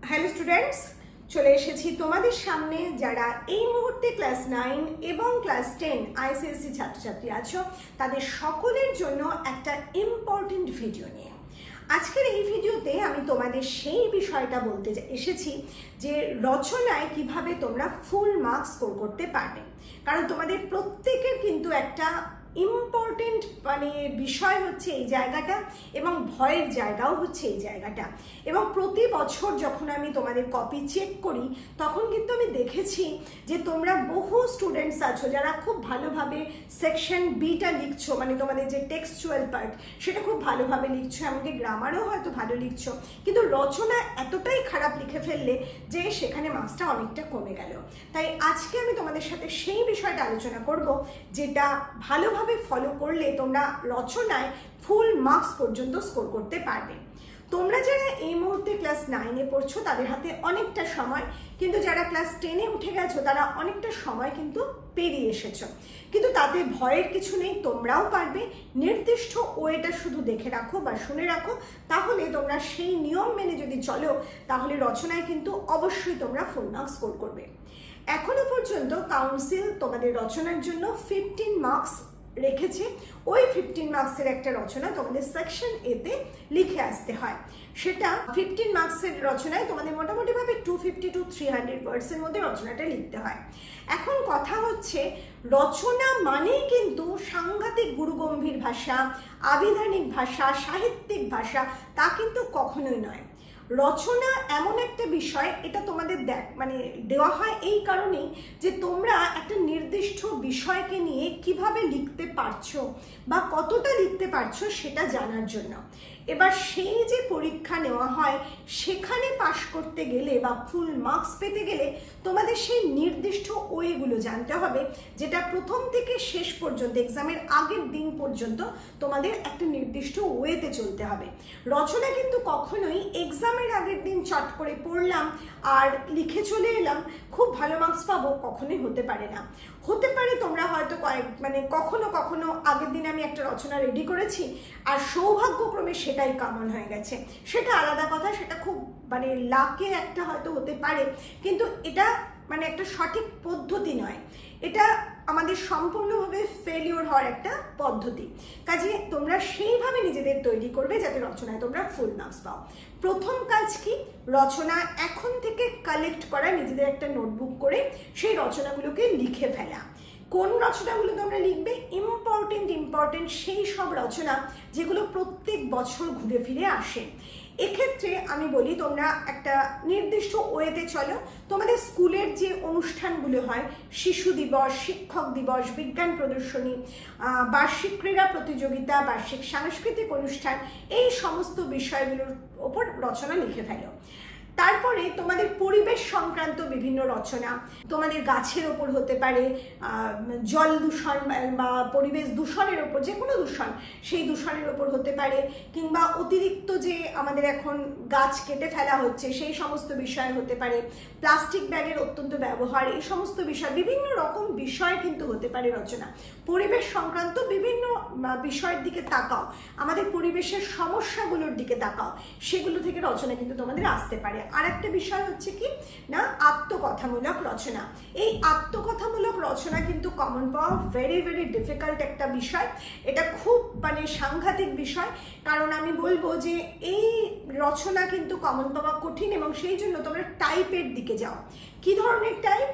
Hello students, চলে এসেছি তোমাদের সামনে যারা এই মুহূর্তে ক্লাস 9 এবং ক্লাস 10 আইসিএসসি ছাত্রছাত্রী আছো তাদের সকলের জন্য একটা ইম্পর্টেন্ট ভিডিও নিয়ে। আজকের এই ভিডিওতে আমি তোমাদের সেই বিষয়টা বলতে এসেছি যে রচনায় কিভাবে তোমরা ফুল মার্কস স্কোর করতে পারবে। কারণ তোমাদের প্রত্যেকের কিন্তু একটা ইম্পর্টেন্ট বিষয় হচ্ছে এই জায়গাটা এবং ভয়ের জায়গাও হচ্ছে এই জায়গাটা। এবং প্রতি বছর যখন আমি তোমাদের কপি চেক করি তখন কিন্তু আমি দেখেছি যে তোমরা বহু স্টুডেন্টস আছো যারা খুব ভালোভাবে সেকশন বিটা লিখছো, তোমাদের যে টেক্সচুয়াল পার্ট সেটা খুব ভালোভাবে লিখছো, এমনকি গ্রামারও হয়তো ভালো লিখছো, কিন্তু রচনা এতটাই খারাপ লিখে ফেললে যে সেখানে মার্কসটা অনেকটা কমে গেল। তাই আজকে আমি তোমাদের সাথে সেই বিষয়টা আলোচনা করব যেটা ভালোভাবে ফলো করলে তোমরা রচনায় ফুল মার্কস পর্যন্ত স্কোর করতে পারবে। তোমরা যারা এই মুহূর্তে ক্লাস 9-এ পড়ছো তাদের হাতে অনেকটা সময়, কিন্তু যারা ক্লাস 10-এ উঠে গেছো তারা অনেকটা সময় কিন্তু পেরিয়ে এসেছো। কিন্তু তাতে ভয়ের কিছু নেই, তোমরাও পারবে। নির্দিষ্ট ওয়েটা শুধু দেখে রাখো বা শুনে রাখো, তাহলে তোমরা সেই নিয়ম মেনে যদি চলো তাহলে রচনায় কিন্তু অবশ্যই তোমরা ফুল মার্কস স্কোর করবে। এখনো পর্যন্ত কাউন্সিল তোমাদের রচনার জন্য 15 মার্কস রেখেছে। ওই 15 মার্কসের একটা রচনা তোমাদের সেকশন এতে লিখে আসতে হয়। সেটা 15 মার্কসের রচনায় তোমাদের মোটামুটিভাবে 250 to 300 ওয়ার্ডসের মধ্যে রচনাটা লিখতে হয়। এখন কথা হচ্ছে, রচনা মানেই কিন্তু সাংঘাতিক গুরুগম্ভীর ভাষা, আবিধানিক ভাষা, সাহিত্যিক ভাষা, তা কিন্তু কখনোই নয়। রচনা এমন একটা বিষয়, এটা তোমাদের দেওয়া হয় এই কারণেই যে তোমরা একটা নির্দিষ্ট বিষয়কে নিয়ে কিভাবে লিখতে পারছো বা কতটা লিখতে পারছো সেটা জানার জন্য। এবার সেই যে পরীক্ষা নেওয়া হয় সেখানে পাশ করতে গেলে বা ফুল মার্কস পেতে গেলে তোমাদের সেই নির্দিষ্ট ওয়েগুলো জানতে হবে, যেটা প্রথম থেকে শেষ পর্যন্ত এক্সামের আগের দিন পর্যন্ত তোমাদের একটা নির্দিষ্ট ওয়েতে চলতে হবে। রচনা কিন্তু কখনোই এক্সামের আগের দিন চট করে পড়লাম আর লিখে চলে এলাম খুব ভালো মার্কস পাবো, কখনোই হতে পারে না। হতে পারে তোমরা হয়তো কখনো কখনো আগের দিন আমি একটা রচনা রেডি করেছি আর সৌভাগ্যক্রমে সেটাই কমন হয়ে গেছে, সেটা আলাদা কথা, সেটা খুব লাকে একটা হয়তো হতে পারে, কিন্তু এটা একটা সঠিক পদ্ধতি নয়, এটা আমাদের সম্পূর্ণভাবে ফেলিওর হওয়ার একটা পদ্ধতি। কাজে তোমরা সেইভাবে নিজেদের তৈরি করবে যাতে রচনায় তোমরা ফুল মার্কস পাও। প্রথম কাজ কি, রচনা এখন থেকে কালেক্ট করা, নিজেদের একটা নোটবুক করে সেই রচনাগুলোকে লিখে ফেলা। কোন রচনাগুলো তোমরা লিখবে? ইম্পর্টেন্ট সেই সব রচনা যেগুলো প্রত্যেক বছর ঘুরে ফিরে আসে। এক্ষেত্রে আমি বলি তোমরা একটা নির্দিষ্ট ওয়েতে চলো। তোমাদের স্কুলের যে অনুষ্ঠানগুলো হয়, শিশু দিবস, শিক্ষক দিবস, বিজ্ঞান প্রদর্শনী, বার্ষিক ক্রীড়া প্রতিযোগিতা, বার্ষিক সাংস্কৃতিক অনুষ্ঠান, এই সমস্ত বিষয়গুলোর ওপর রচনা লিখে ফেলো। তারপরে তোমাদের পরিবেশ সংক্রান্ত বিভিন্ন রচনা, তোমাদের গাছের ওপর হতে পারে, জল দূষণ বা পরিবেশ দূষণের ওপর, যে কোনো দূষণ, সেই দূষণের ওপর হতে পারে, কিংবা অতিরিক্ত যে আমাদের এখন গাছ কেটে ফেলা হচ্ছে সেই সমস্ত বিষয় হতে পারে, প্লাস্টিক ব্যাগের অত্যন্ত ব্যবহার, এই সমস্ত বিষয়, বিভিন্ন রকম বিষয় কিন্তু হতে পারে রচনা। পরিবেশ সংক্রান্ত বিভিন্ন বিষয়ের দিকে তাকাও, আমাদের পরিবেশের সমস্যাগুলোর দিকে তাকাও, সেগুলো থেকে রচনা কিন্তু তোমাদের আসতে পারে। আর একটা বিষয় হচ্ছে কি না, আত্মকথামূলক রচনা। এই আত্মকথামূলক রচনা কিন্তু কমন পাওয়া ভেরি ডিফিকাল্ট একটা বিষয়। এটা খুব সাংঘাতিক বিষয়, কারণ আমি বলবো যে এই রচনা কিন্তু কমন পাওয়া কঠিন, এবং সেই জন্য তোমরা টাইপের দিকে যাও। কি ধরনের টাইপ?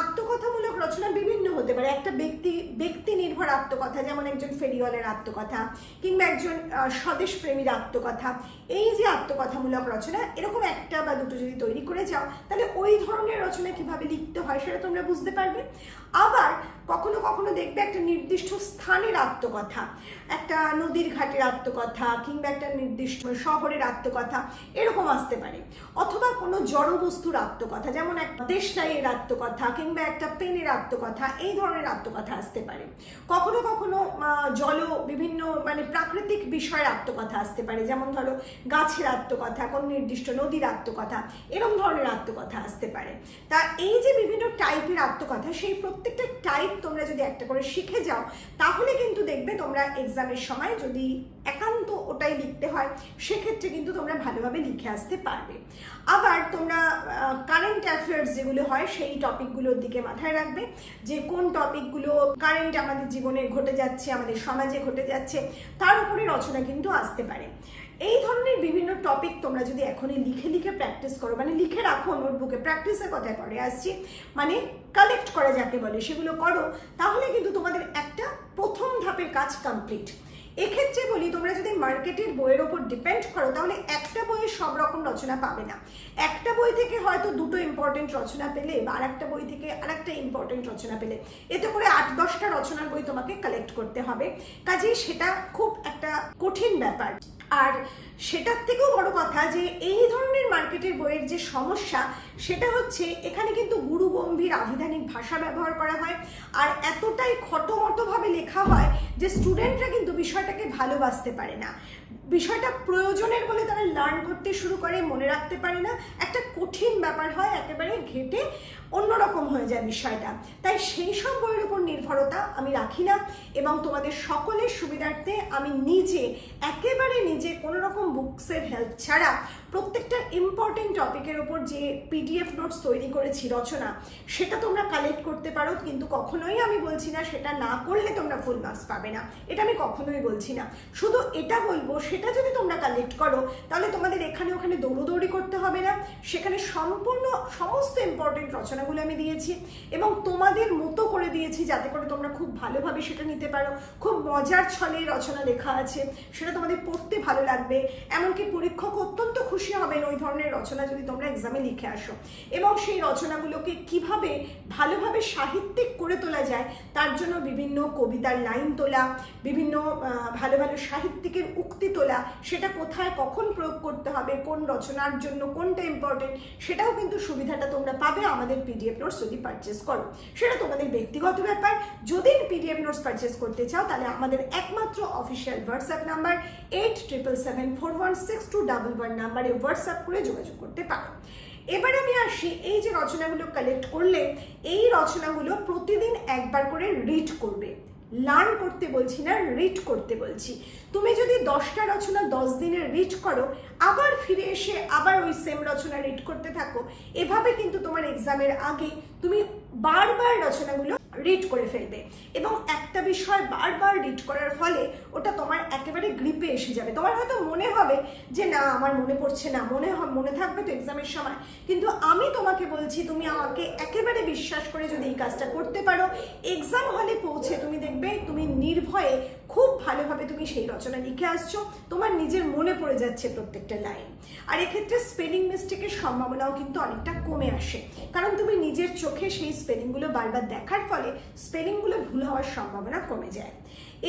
আত্মকথামূলক রচনা বিভিন্ন হতে পারে। একটা ব্যক্তি নির্ভর আত্মকথা, যেমন একজন ফেরিওয়ালের আত্মকথা, কিংবা একজন স্বদেশ প্রেমীর আত্মকথা। এই যে আত্মকথামূলক রচনা, এরকম একটা বা দুটো যদি তৈরি করে যাও তাহলে ওই ধরনের রচনা কিভাবে লিখতে হয় সেটা তোমরা বুঝতে পারবে। আবার কখনো কখনো দেখবে একটা নির্দিষ্ট স্থানের আত্মকথা, একটা নদীর ঘাটের আত্মকথা, কিংবা একটা নির্দিষ্ট শহরের আত্মকথা, এরকম আসতে পারে। অথবা কোনো জড় বস্তুর আত্মকথা, যেমন একটা দেশলাইয়ের আত্মকথা কিংবা একটা পেনের আত্মকথা, এই ধরনের আত্মকথা আসতে পারে। কখনো কখনো বিভিন্ন প্রাকৃতিক বিষয়ের আত্মকথা আসতে পারে, যেমন ধরো গাছের আত্মকথা, কোন নির্দিষ্ট নদীর আত্মকথা, এরকম ধরনের আত্মকথা আসতে পারে। তা এই যে বিভিন্ন টাইপের আত্মকথা, সেই প্রত্যেকটা টাইপ তোমরা যদি একটা করে শিখে যাও, তাহলে কিন্তু দেখবে তোমরা এক্সামের সময় যদি একান্ত ওটাই লিখতে হয়, সেক্ষেত্রে কিন্তু তোমরা ভালোভাবে লিখে আসতে পারবে। আবার তোমরা কারেন্ট অ্যাফেয়ার্স যেগুলো হয়, সেই টপিকগুলোর দিকে মাথায় রাখবে যে কোন টপিকগুলো কারেন্ট আমাদের জীবনে ঘটে যাচ্ছে, আমাদের সমাজে ঘটে যাচ্ছে, তার উপরে রচনা কিন্তু আসতে পারে। এই ধরনের বিভিন্ন টপিক তোমরা যদি এখনই লিখে লিখে প্র্যাকটিস করো, লিখে রাখো নোটবুকে, প্র্যাকটিসের কথায় পরে আসছি, কালেক্ট করা যাকে বলে, সেগুলো করো, তাহলে কিন্তু তোমাদের একটা প্রথম ধাপের কাজ কমপ্লিট। এক্ষেত্রে বলি, তোমরা যদি মার্কেটের বইয়ের ওপর ডিপেন্ড করো, তাহলে একটা বইয়ে সব রকম রচনা পাবে না। একটা বই থেকে হয়তো দুটো ইম্পর্টেন্ট রচনা পেলে, বা আরেকটা বই থেকে আরেকটা ইম্পর্টেন্ট রচনা পেলে, এতে করে 8-10টা রচনার বই তোমাকে কালেক্ট করতে হবে। কাজেই সেটা খুব একটা কঠিন ব্যাপার। আর সেটার থেকেও বড় কথা যে এই ধরনের মার্কেটের বইয়ের যে সমস্যা, সেটা হচ্ছে এখানে কিন্তু গুরু গম্ভীর আভিধানিক ভাষা ব্যবহার করা হয়, আর এতটাই খটোমটোভাবে লেখা হয় যে স্টুডেন্টরা কিন্তু বিষয়টাকে ভালোবাসতে পারে না। বিষয়টা প্রয়োজনের বলে তারা লার্ন করতে শুরু করে, মনে রাখতে পারে না, একটা কঠিন ব্যাপার হয়, একেবারে ঘেটে অন্যরকম হয়ে যায় বিষয়টা। তাই সেই সব বইয়ের উপর নির্ভরতা আমি রাখি না, এবং তোমাদের সকলের সুবিধার্থে আমি একেবারে নিজে কোনো রকম বুকসের হেল্প ছাড়া প্রত্যেকটা ইম্পর্টেন্ট টপিকের ওপর যে পিডিএফ নোটস তৈরি করেছি রচনা, সেটা তোমরা কালেক্ট করতে পারো। কিন্তু কখনোই আমি বলছি না সেটা না করলে তোমরা ফুল মার্কস পাবে না, এটা আমি কখনোই বলছি না। শুধু এটা বলবো, সেটা যদি তোমরা কালেক্ট করো, তাহলে তোমাদের এখানে ওখানে দৌড়োদৌড়ি করতে হবে না। সেখানে সমস্ত ইম্পর্টেন্ট রচনাগুলো আমি দিয়েছি, এবং তোমাদের মতো করে দিয়েছি, যাতে করে তোমরা খুব ভালোভাবে সেটা নিতে পারো। খুব মজার ছলে রচনা লেখা আছে, সেটা তোমাদের পড়তে ভালো লাগবে, এমনকি পরীক্ষক অত্যন্ত খুশি হবেন ওই ধরনের রচনা যদি তোমরা এক্সামে লিখে আসো। এবং সেই রচনাগুলোকে কিভাবে ভালোভাবে সাহিত্যিক করে তোলা যায়, তার জন্য বিভিন্ন কবিতার লাইন তোলা, বিভিন্ন ভালো ভালো সাহিত্যিকের উক্তি তোলা, সেটা কোথায় কখন প্রয়োগ করতে হবে, কোন রচনার জন্য কোনটা ইম্পর্টেন্ট, সেটাও কিন্তু সুবিধাটা তোমরা পাবে আমাদের পিডিএফ নোটস যদি পারচেস করো। সেটা তোমাদের ব্যক্তিগত ব্যাপার। যদি পিডিএফ নোটস পারচেস করতে চাও, তাহলে আমাদের একমাত্র অফিসিয়াল হোয়াটসঅ্যাপ নাম্বার 8777416211 নাম্বারে হোয়াটসঅ্যাপ করে যোগাযোগ করতে পারো। এবার আমি আসি, এই যে রচনাগুলো কালেক্ট করলে, এই রচনাগুলো প্রতিদিন একবার করে রিড করবে। লার্ন করতে বলছি না, রিড করতে বলছি। তুমি যদি 10টা রচনা 10 দিনে রিড করো, আবার ফিরে এসে আবার ওই সেম রচনা রিড করতে থাকো, এভাবে কিন্তু তোমার এক্সামের আগে তুমি বারবার রচনাগুলো রিড করে ফেলবে, এবং একটা বিষয় বারবার রিড করার ফলে ওটা তোমার একেবারে গ্রিপে এসে যাবে। তোমার হয়তো মনে হবে যে না, আমার মনে পড়ছে না, মনে থাকবে তো এক্সামের সময়, কিন্তু আমি তোমাকে বলছি, তুমি আমাকে একেবারে বিশ্বাস করে যদি এই কাজটা করতে পারো, এক্সাম হলে পৌঁছে তুমি দেখবে তুমি নির্ভয়ে খুব ভালোভাবে তুমি সেই রচনা লিখে আসছো, তোমার নিজের মনে পড়ে যাচ্ছে প্রত্যেকটা লাইন। আর এক্ষেত্রে স্পেলিং মিস্টেকের সম্ভাবনাও কিন্তু অনেকটা কমে আসে, কারণ তুমি নিজের চোখে সেই স্পেলিংগুলো বারবার দেখার ফলে স্পেলিংগুলো ভুল হওয়ার সম্ভাবনা কমে যায়।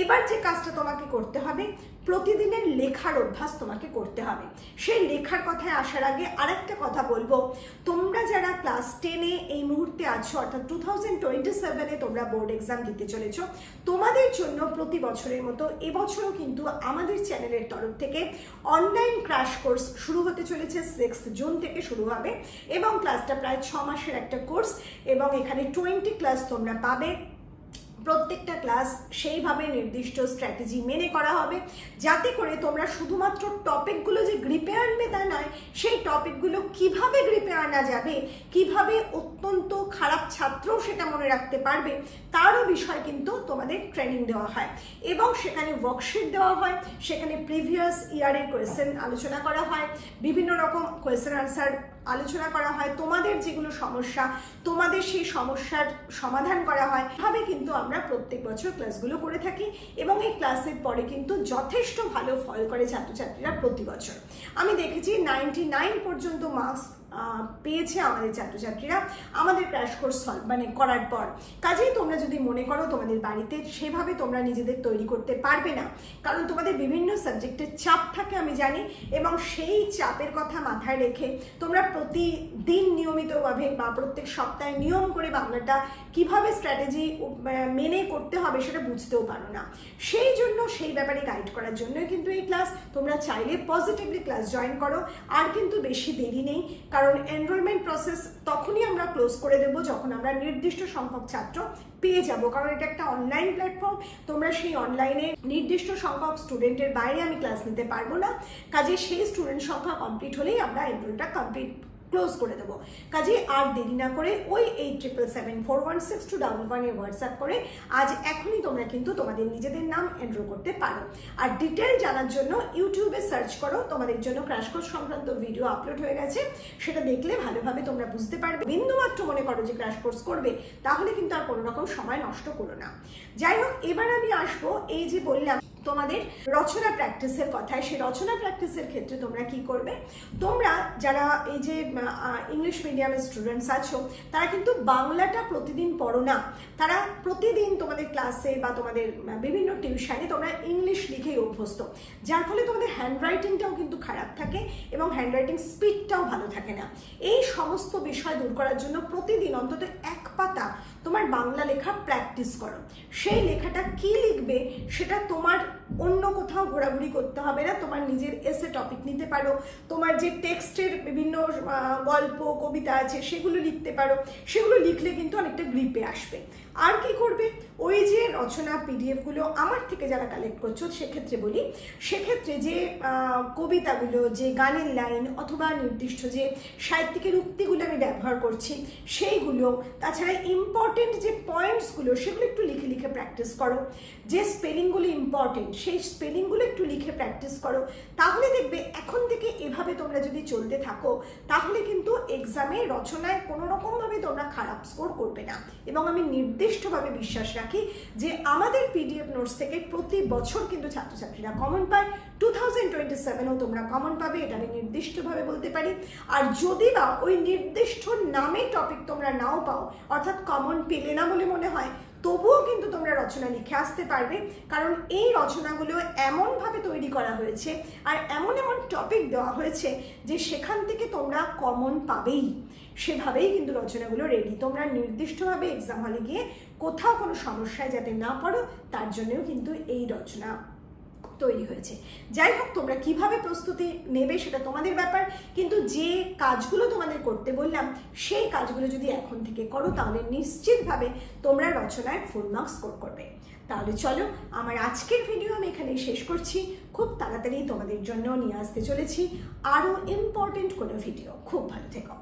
এবার যে কাজটা তোমাকে করতে হবে, প্রতিদিনের লেখার অভ্যাস তোমাকে করতে হবে। সেই লেখার কথায় আসার আগে আরেকটা কথা বলবো, তোমরা যারা ক্লাস 10-এ এই মুহূর্তে আছো, অর্থাৎ 2027-এ তোমরা বোর্ড এক্সাম দিতে চলেছো, তোমাদের জন্য প্রতি বছরের মতো এবছরও কিন্তু আমাদের চ্যানেলের তরফ থেকে অনলাইন ক্র্যাশ কোর্স শুরু হতে চলেছে। 6 জুন থেকে শুরু হবে, এবং ক্লাসটা প্রায় 6 মাসের একটা কোর্স, এবং এখানে 20 ক্লাস তোমরা পাবে। প্রত্যেকটা ক্লাস সেইভাবে নির্দিষ্ট স্ট্র্যাটেজি মেনে করা হবে, যাতে করে তোমরা শুধুমাত্র টপিকগুলো যে গ্রিপে আনবে তা নয়, সেই টপিকগুলো কিভাবে গ্রিপে আনা যাবে, কিভাবে অত্যন্ত খারাপ ছাত্রও সেটা মনে রাখতে পারবে, তারও বিষয় কিন্তু তোমাদের ট্রেনিং দেওয়া হয়। এবং সেখানে ওয়ার্কশিট দেওয়া হয়, সেখানে প্রিভিয়াস ইয়ারের কোয়েশ্চেন আলোচনা করা হয়, বিভিন্ন রকম কোয়েশ্চেন আনসার আলোচনা করা হয়, তোমাদের যেগুলো সমস্যা, তোমাদের সেই সমস্যার সমাধান করা হয়। এভাবে কিন্তু আমরা প্রত্যেক বছর ক্লাসগুলো করে থাকি, এবং এই ক্লাসের পরে কিন্তু যথেষ্ট ভালো ফল করে ছাত্রছাত্রীরা প্রতি বছর। আমি দেখেছি 99 পর্যন্ত মার্কস পেয়েছে আমাদের ছাত্রছাত্রীরা আমাদের ক্র্যাশ কোর্স মানে করার পর। কাজেই তোমরা যদি মনে করো তোমাদের বাড়িতে সেভাবে তোমরা নিজেদের তৈরি করতে পারবে না, কারণ তোমাদের বিভিন্ন সাবজেক্টের চাপ থাকে আমি জানি, এবং সেই চাপের কথা মাথায় রেখে তোমরা প্রতিদিন নিয়মিতভাবে বা প্রত্যেক সপ্তাহে নিয়ম করে বাংলাটা কিভাবে স্ট্র্যাটেজি মেনে করতে হবে সেটা বুঝতেও পারো না, সেই জন্য সেই ব্যাপারে গাইড করার জন্যই কিন্তু এই ক্লাস। তোমরা চাইলে পজিটিভলি ক্লাস জয়েন করো, আর কিন্তু বেশি দেরি নেই, কারণ এনরোলমেন্ট প্রসেস তখনই আমরা ক্লোজ করে দেবো যখন আমরা নির্দিষ্ট সংখ্যক ছাত্র পেয়ে যাব, কারণ এটা একটা অনলাইন প্ল্যাটফর্ম। তোমরা সেই অনলাইনে নির্দিষ্ট সংখ্যক স্টুডেন্টের বাইরে আমি ক্লাস নিতে পারবো না, কাজে সেই স্টুডেন্ট সংখ্যা কমপ্লিট হলেই আমরা এনরোলটা ক্লোজ করে দেবো। কাজে আর দেরি না করে ওই 87741621 হোয়াটসঅ্যাপ করে আজ এখনই তোমরা কিন্তু তোমাদের নিজেদের নাম এনরোল করতে পারো। আর ডিটেল জানার জন্য ইউটিউবে সার্চ করো, তোমাদের জন্য ক্র্যাশ কোর্স সংক্রান্ত ভিডিও আপলোড হয়ে গেছে, সেটা দেখলে ভালোভাবে তোমরা বুঝতে পারবে। বিন্দুমাত্র মনে করো যে ক্র্যাশ কোর্স করবে, তাহলে কিন্তু আর কোনো রকম সময় নষ্ট করো না। যাই হোক, এবার আমি আসবো এই যে বললাম তোমাদের রচনা প্র্যাকটিসের কথায়। সেই রচনা প্র্যাকটিসের ক্ষেত্রে তোমরা কি করবে, তোমরা যারা এই যে ইংলিশ মিডিয়ামের স্টুডেন্টস আছো তারা কিন্তু বাংলাটা প্রতিদিন পড়ো না, তারা প্রতিদিন তোমাদের ক্লাসে বা তোমাদের বিভিন্ন টিউশনে তোমরা ইংলিশ লিখেই অভ্যস্ত, যার ফলে তোমাদের হ্যান্ডরাইটিংটাও কিন্তু খারাপ থাকে এবং হ্যান্ডরাইটিং স্পিডটাও ভালো থাকে না। এই সমস্ত বিষয় দূর করার জন্য প্রতিদিন অন্তত এক পাতা তোমার বাংলা লেখা প্র্যাকটিস করো। সেই লেখাটা কি লিখবে সেটা তোমার অন্য কোথাও ঘোরাঘুরি করতে হবে না, তোমার নিজের এসে টপিক নিতে পারো, তোমার যে টেক্সটের বিভিন্ন গল্প কবিতা আছে সেগুলো লিখতে পারো, সেগুলো লিখলে কিন্তু অনেকটা গ্রিপে আসবে। আর কি করবে, ওই যে রচনা পিডিএফগুলো আমার থেকে যারা কালেক্ট করছো সেক্ষেত্রে বলি, সেক্ষেত্রে যে কবিতাগুলো, যে গানের লাইন অথবা নির্দিষ্ট যে সাহিত্যিকের উক্তিগুলো আমি ব্যবহার করছি সেইগুলো, তাছাড়া ইম্পর্টেন্ট যে পয়েন্টসগুলো সেগুলো একটু লিখে লিখে প্র্যাকটিস করো। যে স্পেলিংগুলো ইম্পর্টেন্ট সেই স্পেলিংগুলো একটু লিখে প্র্যাকটিস করো, তাহলে দেখবে এখন থেকে এভাবে তোমরা যদি চলতে থাকো তাহলে কিন্তু এক্সামে রচনায় কোনো রকমভাবে তোমরা খারাপ স্কোর করবে না। এবং আমি নির্দিষ্টভাবে বিশ্বাস রাখি যে আমাদের পিডিএফ নোটস থেকে প্রতি বছর কিন্তু ছাত্রছাত্রীরা কমন পায়। 2027-ও তোমরা কমন পাবে, এটা আমি নির্দিষ্টভাবে বলতে পারি। আর যদি বা ওই নির্দিষ্ট নামে টপিক তোমরা নাও পাও, অর্থাৎ কমন পেলে না বলে মনে হয়, তবুও কিন্তু তোমরা রচনা লিখে আসতে পারবে, কারণ এই রচনাগুলো এমনভাবে তৈরি করা হয়েছে আর এমন এমন টপিক দেওয়া হয়েছে যে সেখান থেকে তোমরা কমন পাবেই। সেভাবেই কিন্তু রচনাগুলো রেডি। তোমরা নির্দিষ্টভাবে এক্সাম হলে গিয়ে কোথাও কোনো সমস্যায় যাতে না পড়ো তার জন্যও কিন্তু এই রচনা তৈরি হয়েছে। যাই হোক, তোমরা কিভাবে প্রস্তুতি নেবে সেটা তোমাদের ব্যাপার, কিন্তু যে কাজগুলো তোমাদের করতে বললাম সেই কাজগুলো যদি এখন থেকে করো তাহলে নিশ্চিতভাবে তোমরা রচনায় ফুল মার্কস স্কোর করবে। তাহলে চলো, আমার আজকের ভিডিও আমি এখানেই শেষ করছি। খুব তাড়াতাড়ি তোমাদের জন্য নিয়ে আসতে চলেছি আরও ইম্পর্টেন্ট কোনো ভিডিও। খুব ভালো থেকো।